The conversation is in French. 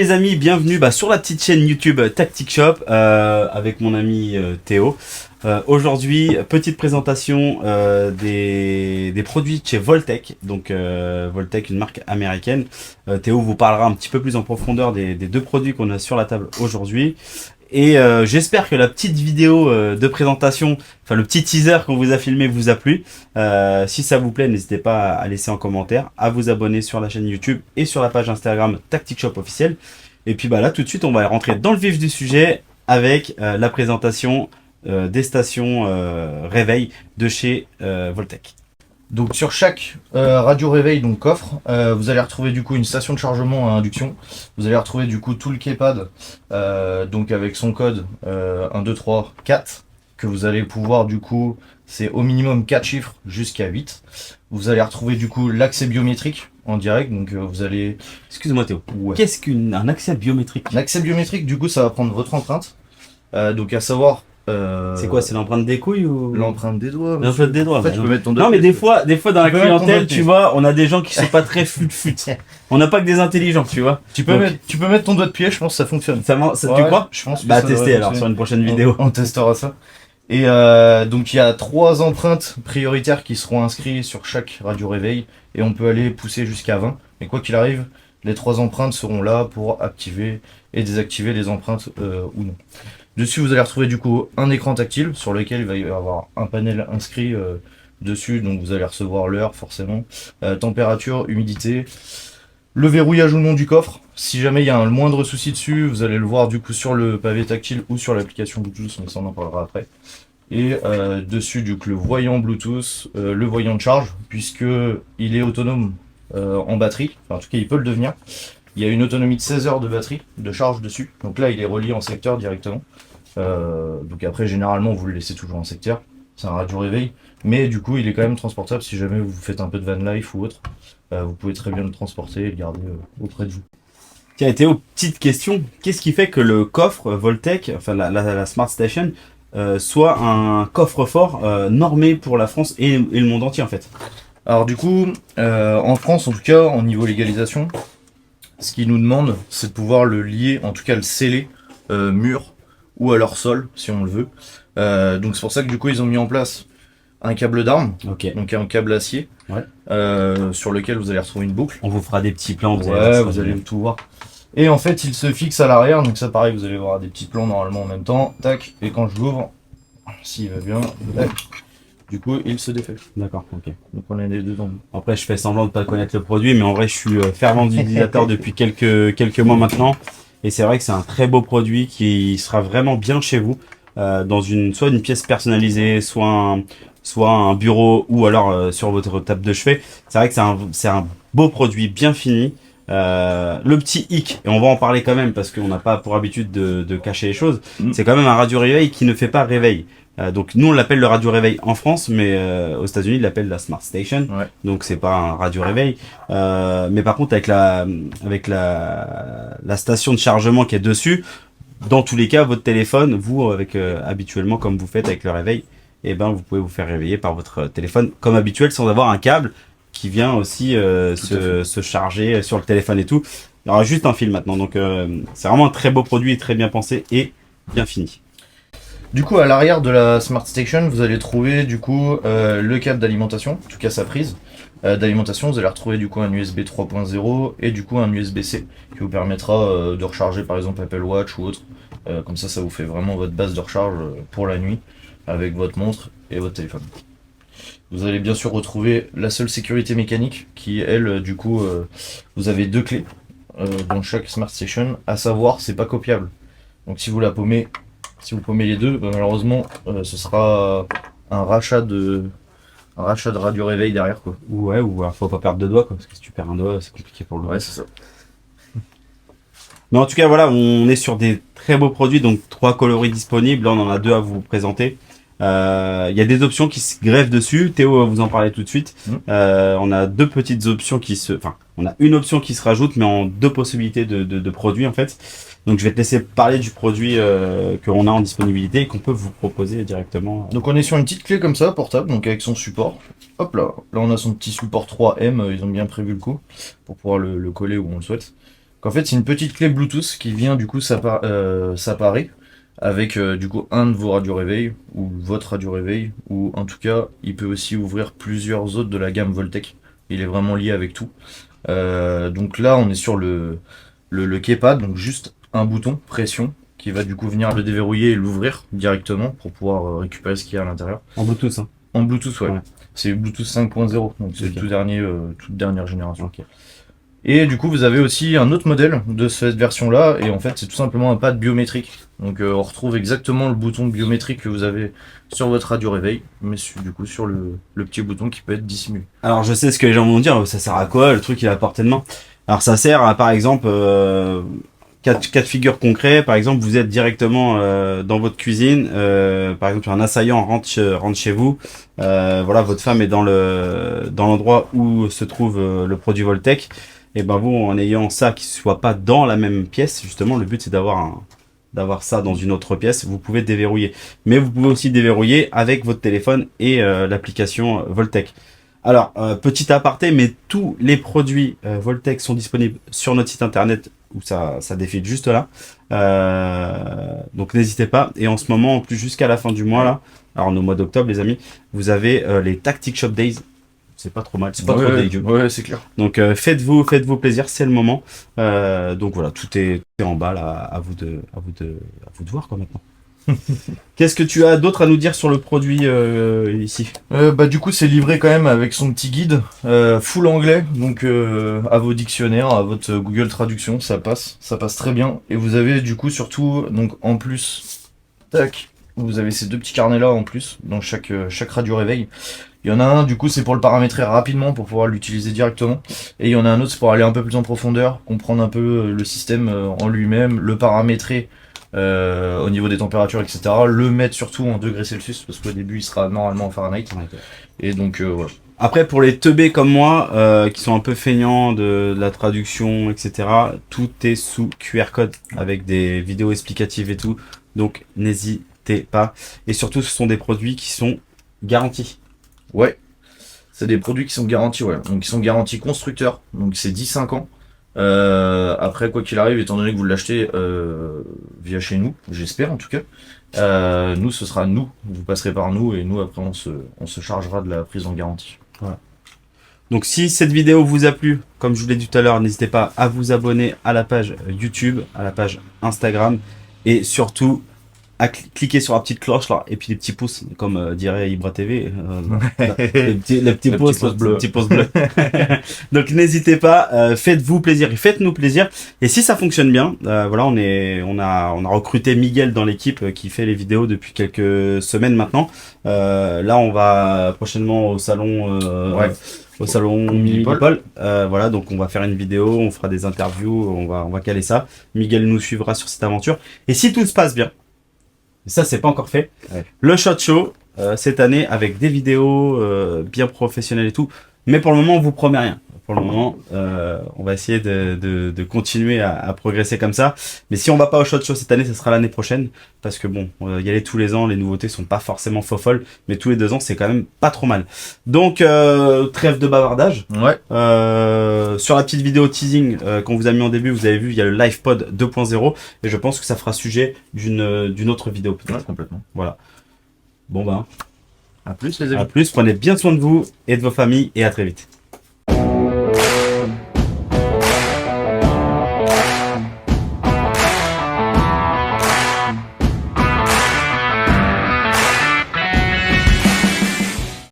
les amis, bienvenue sur la petite chaîne YouTube Tactic Shop avec mon ami Théo. Aujourd'hui, petite présentation des produits de chez Voltec. Donc Voltec, une marque américaine. Théo vous parlera un petit peu plus en profondeur des deux produits qu'on a sur la table aujourd'hui. Et j'espère que la petite vidéo de présentation, enfin le petit teaser qu'on vous a filmé vous a plu. Si ça vous plaît, n'hésitez pas à laisser en commentaire, à vous abonner sur la chaîne YouTube et sur la page Instagram Tactic Shop officiel. Et puis là tout de suite on va rentrer dans le vif du sujet avec la présentation des stations réveil de chez Voltec. Donc sur chaque radio réveil, donc coffre, vous allez retrouver du coup une station de chargement à induction. Vous allez retrouver du coup tout le keypad, donc avec son code 1, 2, 3, 4, que vous allez pouvoir du coup, c'est au minimum 4 chiffres jusqu'à 8. Vous allez retrouver du coup l'accès biométrique en direct, donc vous allez... Excuse-moi Théo, Ouais. qu'est-ce qu'un accès biométrique? L'accès biométrique du coup ça va prendre votre empreinte, donc à savoir... C'est quoi, c'est l'empreinte des couilles ou l'empreinte des doigts? l'empreinte des doigts? En fait, tu peux mettre ton doigt Non, de mais pied. des fois dans la Tu peux mettre ton doigt clientèle, de pied. tu vois, on a des gens qui sont pas très fut. On n'a pas que des intelligents, tu vois. Tu peux mettre ton doigt de pied, je pense que ça fonctionne. Tu Ouais, crois? Je pense que Bah ça devrait tester alors fonctionner. sur une prochaine vidéo. On testera ça. Et donc il y a 3 empreintes prioritaires qui seront inscrites sur chaque radio réveil et on peut aller pousser jusqu'à 20. Mais quoi qu'il arrive, les 3 empreintes seront là pour activer et désactiver les empreintes ou non. Dessus vous allez retrouver du coup un écran tactile sur lequel il va y avoir un panel inscrit dessus, donc vous allez recevoir l'heure forcément, température, humidité, le verrouillage ou non du coffre. Si jamais il y a un moindre souci dessus, vous allez le voir du coup sur le pavé tactile ou sur l'application Bluetooth, mais ça on en parlera après. Et dessus du coup le voyant Bluetooth, le voyant de charge, puisque il est autonome en batterie, enfin, en tout cas il peut le devenir. Il y a une autonomie de 16 heures de batterie, de charge dessus. Donc là il est relié en secteur directement. Donc après généralement vous le laissez toujours en secteur, c'est un radio réveil. Mais du coup il est quand même transportable si jamais vous faites un peu de van life ou autre. Vous pouvez très bien le transporter et le garder auprès de vous. Tiens, Théo, petite question. Qu'est-ce qui fait que le coffre Voltec, enfin la Smart Station, soit un coffre-fort normé pour la France et le monde entier en fait? Alors du coup, en France en tout cas, en niveau légalisation, ce qu'ils nous demandent, c'est de pouvoir le lier, en tout cas le sceller, mur ou alors sol, si on le veut. Donc c'est pour ça que du coup ils ont mis en place un câble d'arme, Ok. donc un câble acier, Ouais. sur lequel vous allez retrouver une boucle. On vous fera des petits plans. Vous allez tout voir. Et en fait il se fixe à l'arrière, donc ça pareil, vous allez voir des petits plans normalement en même temps, tac, et quand je l'ouvre, s'il va bien, tac, du coup il se défait. D'accord, ok. Donc on a les deux dans le... Après, je fais semblant de pas connaître le produit, mais en vrai, je suis fervent utilisateur depuis quelques mois maintenant. Et c'est vrai que c'est un très beau produit qui sera vraiment bien chez vous, dans soit une pièce personnalisée, soit un bureau, ou alors sur votre table de chevet. C'est vrai que c'est un beau produit bien fini. Le petit hic, et on va en parler quand même parce qu'on n'a pas pour habitude de cacher les choses, c'est quand même un radio réveil qui ne fait pas réveil. Donc nous on l'appelle le radio réveil en France, mais aux États-Unis ils l'appellent la Smart Station. Ouais. Donc c'est pas un radio réveil. Mais par contre avec la station de chargement qui est dessus, dans tous les cas votre téléphone, vous avec habituellement comme vous faites avec le réveil, et ben vous pouvez vous faire réveiller par votre téléphone comme habituel sans avoir un câble qui vient aussi se charger sur le téléphone et tout. Il y aura juste un fil maintenant. Donc c'est vraiment un très beau produit, très bien pensé et bien fini. Du coup, à l'arrière de la Smart Station, vous allez trouver du coup le câble d'alimentation, en tout cas sa prise d'alimentation. Vous allez retrouver du coup un USB 3.0 et du coup un USB-C qui vous permettra de recharger par exemple Apple Watch ou autre. Comme ça vous fait vraiment votre base de recharge pour la nuit avec votre montre et votre téléphone. Vous allez bien sûr retrouver la seule sécurité mécanique qui, elle, du coup, vous avez 2 clés dans chaque Smart Station, à savoir, c'est pas copiable. Donc si vous paumez les deux, bah, malheureusement, ce sera un rachat de radio réveil derrière, quoi. Ouais, ou alors faut pas perdre de doigts, quoi, parce que si tu perds un doigt, c'est compliqué pour le Ouais, reste. c'est ça. Mais en tout cas, voilà, on est sur des très beaux produits, donc 3 coloris disponibles. Là, on en a 2 à vous présenter. Il y a des options qui se greffent dessus. Théo va vous en parler tout de suite. On a 2 petites options on a une option qui se rajoute, mais en 2 possibilités de produits, en fait. Donc, je vais te laisser parler du produit qu'on a en disponibilité et qu'on peut vous proposer directement. Donc on est sur une petite clé comme ça, portable, donc avec son support. Hop là, là on a son petit support 3M, ils ont bien prévu le coup, pour pouvoir le coller où on le souhaite. qu'en fait c'est une petite clé Bluetooth qui vient du coup s'apparaît avec du coup un de vos radios réveil ou votre radio réveil, ou en tout cas il peut aussi ouvrir plusieurs autres de la gamme Voltec. Il est vraiment lié avec tout. Donc là on est sur le keypad, donc juste un bouton pression qui va du coup venir le déverrouiller et l'ouvrir directement pour pouvoir récupérer ce qu'il y a à l'intérieur. En Bluetooth, hein. En Bluetooth, ouais. Ouais. C'est Bluetooth 5.0, donc c'est Ok. le tout dernier, toute dernière génération. Ok. Et du coup, vous avez aussi un autre modèle de cette version-là, et en fait, c'est tout simplement un pad biométrique. Donc, on retrouve exactement le bouton biométrique que vous avez sur votre radio réveil, mais du coup sur le petit bouton qui peut être dissimulé. Alors je sais ce que les gens vont dire, ça sert à quoi, le truc il est à portée de main. Alors ça sert à, par exemple, cas de figure concret, par exemple vous êtes directement dans votre cuisine, par exemple un assaillant rentre chez vous, voilà, votre femme est dans l'endroit où se trouve le produit Voltec, et ben vous, en ayant ça qui soit pas dans la même pièce, justement le but c'est d'avoir ça dans une autre pièce, vous pouvez déverrouiller. Mais vous pouvez aussi déverrouiller avec votre téléphone et l'application Voltec. Alors, petit aparté, mais tous les produits Voltec sont disponibles sur notre site internet où ça défile juste là. Donc n'hésitez pas. Et en ce moment, en plus jusqu'à la fin du mois là, alors au mois d'octobre les amis, vous avez les Tactic Shop Days. C'est pas trop mal, c'est pas trop dégueu. Ouais, c'est clair. Donc faites-vous plaisir, c'est le moment. Donc voilà, tout est en bas là, à vous de voir quoi maintenant. Qu'est-ce que tu as d'autre à nous dire sur le produit ici? Du coup, c'est livré quand même avec son petit guide full anglais, donc à vos dictionnaires, à votre Google Traduction, ça passe très bien. Et vous avez du coup surtout, donc en plus, tac, vous avez ces deux petits carnets là en plus dans chaque radio réveil. Il y en a un, du coup, c'est pour le paramétrer rapidement pour pouvoir l'utiliser directement. Et il y en a un autre, c'est pour aller un peu plus en profondeur, comprendre un peu le système en lui-même, le paramétrer au niveau des températures, etc. Le mettre surtout en degrés Celsius, parce qu'au début, il sera normalement en Fahrenheit. Et donc, voilà. Après, pour les teubés comme moi, qui sont un peu feignants de la traduction, etc., tout est sous QR code avec des vidéos explicatives et tout. Donc, n'hésitez pas. Et surtout, ce sont des produits qui sont garantis. Ouais, c'est des produits qui sont garantis, ouais. Donc, ils sont garantis constructeurs, donc c'est 10-5 ans. Après, quoi qu'il arrive, étant donné que vous l'achetez via chez nous, j'espère en tout cas, nous, ce sera nous. Vous passerez par nous et nous, après, on se chargera de la prise en garantie. Voilà. Donc si cette vidéo vous a plu, comme je vous l'ai dit tout à l'heure, n'hésitez pas à vous abonner à la page YouTube, à la page Instagram et surtout à cliquer sur la petite cloche là et puis les petits pouces, comme dirait Ibra TV, les petits pouces bleus. Petits pouces bleus. Donc n'hésitez pas, faites-vous plaisir et faites-nous plaisir. Et si ça fonctionne bien, voilà, on a recruté Miguel dans l'équipe qui fait les vidéos depuis quelques semaines maintenant. Là, on va prochainement au salon. Au salon Minipol. Voilà, donc on va faire une vidéo, on fera des interviews, on va caler ça. Miguel nous suivra sur cette aventure. Et si tout se passe bien, ça c'est pas encore fait, le Shot Show cette année avec des vidéos bien professionnelles et tout. Mais pour le moment, on vous promet rien. Pour le moment, on va essayer de continuer à progresser comme ça. Mais si on va pas au Shot Show cette année, ce sera l'année prochaine. Parce que bon, y aller tous les ans, les nouveautés sont pas forcément folles. Mais tous les 2 ans, c'est quand même pas trop mal. Donc, trêve de bavardage. Ouais. Sur la petite vidéo teasing qu'on vous a mis en début, vous avez vu, il y a le LivePod 2.0. Et je pense que ça fera sujet d'une autre vidéo peut-être. Ouais, complètement. Voilà. Bon ben, À plus les amis. à plus, prenez bien soin de vous et de vos familles et à très vite.